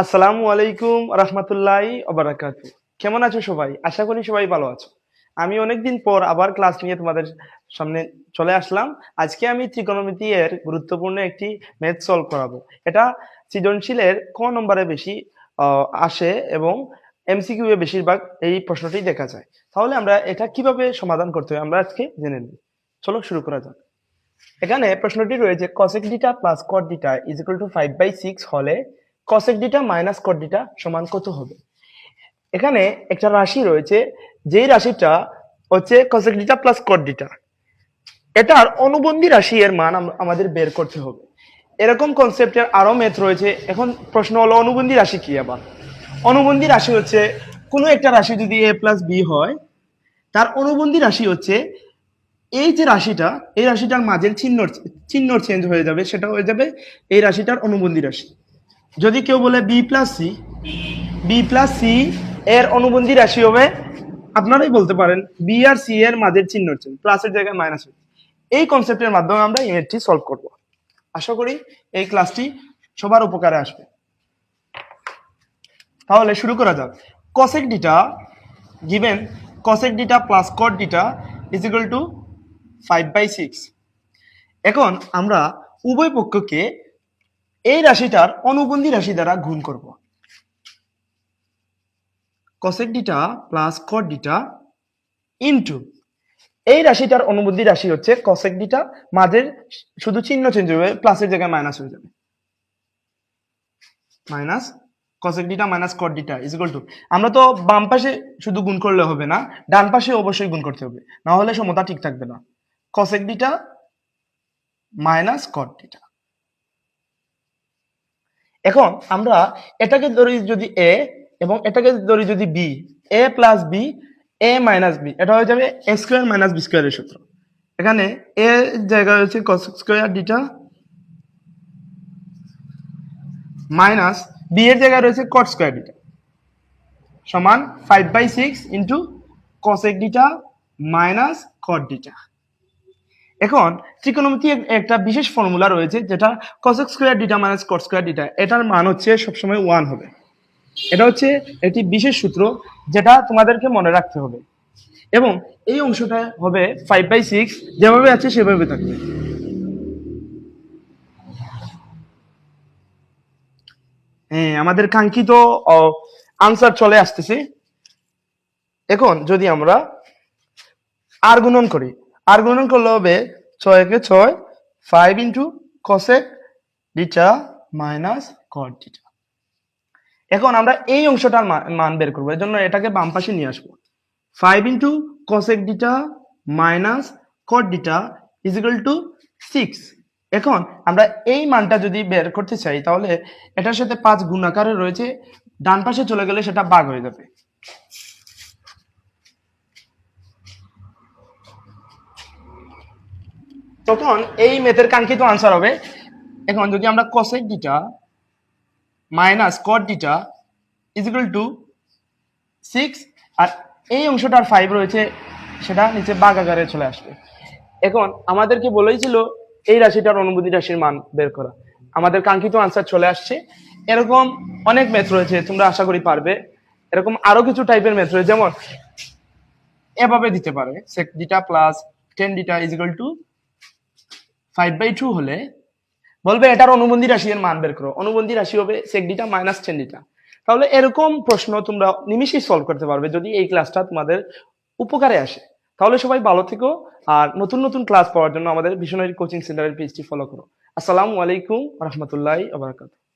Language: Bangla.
আসসালামু আলাইকুম রহমতুল্লাহি ওবারাকাতু। কেমন আছো সবাই? আশা করি সবাই ভালো আছো। আমি অনেকদিন পর আবার ক্লাস নিয়ে তোমাদের সামনে চলে আসলাম। আজকে আমি ত্রিকোণমিতি এর গুরুত্বপূর্ণ একটি ম্যাথ সলভ করাবো। এটা সৃজনশীলের ক নম্বরে বেশি আসে এবং এমসিকিউ এ বেশিরভাগ এই প্রশ্নটি দেখা যায়। তাহলে আমরা এটা কিভাবে সমাধান করতে হয় আমরা আজকে জেনে নিই। চলো শুরু করা যাক। এখানে প্রশ্নটি রয়েছে cosec θ plus cot θ is equal to 5/6 হলে cosec θ মাইনাস cot θ সমান কত হবে? এখানে একটা রাশি রয়েছে, যেই রাশিটা হচ্ছে cosec θ প্লাস cot θ, এটার অনুবন্ধী রাশি এর মান আমাদের বের করতে হবে। এরকম কনসেপ্টের আরো ম্যাথ রয়েছে। এখন প্রশ্ন হলো অনুবন্ধী রাশি কি? আবার অনুবন্ধী রাশি হচ্ছে কোনো একটা রাশি যদি a প্লাস b হয়, তার অনুবন্ধী রাশি হচ্ছে এই যে রাশিটা, এই রাশিটার মাঝের চিহ্ন চেঞ্জ হয়ে যাবে, সেটা হয়ে যাবে এই রাশিটার অনুবন্ধী রাশি। যদি কেউ বলে বি প্লাস সি এর অনুবন্ধী রাশি হবে, আপনারাই বলতে পারেন বি আর সি এর মাঝের চিহ্ন চেঞ্জ, প্লাসের জায়গায় মাইনাস হবে। এই কনসেপ্টের মাধ্যমে আমরা ইমেজটি সলভ করব। আশা করি এই ক্লাসটি সবার উপকারে আসবে। তাহলে শুরু করা যাক। cosec θ given cosec θ plus cot θ is equal to 5/6। এখন আমরা উভয় পক্ষকে এই রাশিটার অনুবন্ধী রাশি দ্বারা গুণ করব। cosec θ plus cot θ ইনটু এই রাশিটার অনুবন্ধী রাশি হচ্ছে cosec θ, মাঝের শুধু চিহ্ন চেঞ্জ হবে, প্লাসের জায়গায় মাইনাস হয়ে যাবে, minus cosec θ minus cot θ is equal to, আমরা তো বাম পাশে শুধু গুণ করলে হবে না, ডান পাশে অবশ্যই গুণ করতে হবে, না হলে সমতা ঠিক থাকবে না। cosec θ minus cot θ। এখন আমরা এটাকে ধরি যদি এ এবং এটাকে ধরি যদি বি, এ প্লাস বি, এ মাইনাস বি, এটা হয়ে যাবে এ স্কোয়ার মাইনাস বি স্কোয়ারের সূত্র। এখানে এ জায়গায় হচ্ছে cos স্কোয়ার θ মাইনাস বি এর জায়গায় রয়েছে cot স্কোয়ার θ সমান 5/6 ইন্টু cosec θ মাইনাস cot θ। এখন ত্রিকোণমিতি একটা বিশেষ ফর্মুলা রয়েছে, যেটা cosec square θ minus cot square θ, এটার মান হচ্ছে সবসময় 1 হবে। এটা হচ্ছে একটি বিশেষ সূত্র, যেটা তোমাদেরকে মনে রাখতে হবে, এবং এই অংশটা হবে 5/6, যেভাবে আছে সেভাবে থাকবে। হ্যাঁ, আমাদের কাঙ্ক্ষিত আনসার চলে আসতেছে। এখন যদি আমরা আর গুণন করি, আর গুণন করলে হবে 6 কে 6, 5 ইন্টু cosec θ মাইনাস cot θ। এখন আমরা এই অংশটার মান বের করবো, এর জন্য এটাকে বাম পাশে নিয়ে আসবো। 5 into cosec θ minus cot θ is equal to 6। এখন আমরা এই মানটা যদি বের করতে চাই, তাহলে এটার সাথে 5 গুণ আকারে রয়েছে, ডান পাশে চলে গেলে সেটা ভাগ হয়ে যাবে। তখন এই ম্যাথের কাঙ্ক্ষিত আনসার হবে, এখন যদি আমরা cosec θ minus cot θ is equal to 6, আর এই অংশটার 5 রয়েছে, সেটা নিচে ভাগ আকারে চলে আসবে। এখন আমাদেরকে বলেইছিল এই রাশিটার অনুবন্ধী রাশির মান বের করা। আমাদের কাঙ্ক্ষিত আনসার চলে আসছে। এরকম অনেক ম্যাথ রয়েছে, তোমরা আশা করি পারবে। এরকম আরো কিছু টাইপের ম্যাথ রয়েছে, যেমন এভাবে দিতে পারে sec θ plus tan θ is equal to 5/2 হলে বলবে এটার অনুবন্ধী রাশি এর মান বের করো। অনুবন্ধী রাশি হবে sec θ মাইনাস tan θ। তাহলে এরকম প্রশ্ন তোমরা নিমিশেই সলভ করতে পারবে যদি এই ক্লাসটা তোমাদের উপকারে আসে। তাহলে সবাই ভালো থেকো, আর নতুন নতুন ক্লাস পাওয়ার জন্য আমাদের ভিশনারি কোচিং সেন্টারের পেজটি ফলো করো। আসসালামু আলাইকুম রহমতুল্লাহি ওয়া বারাকাতুহু।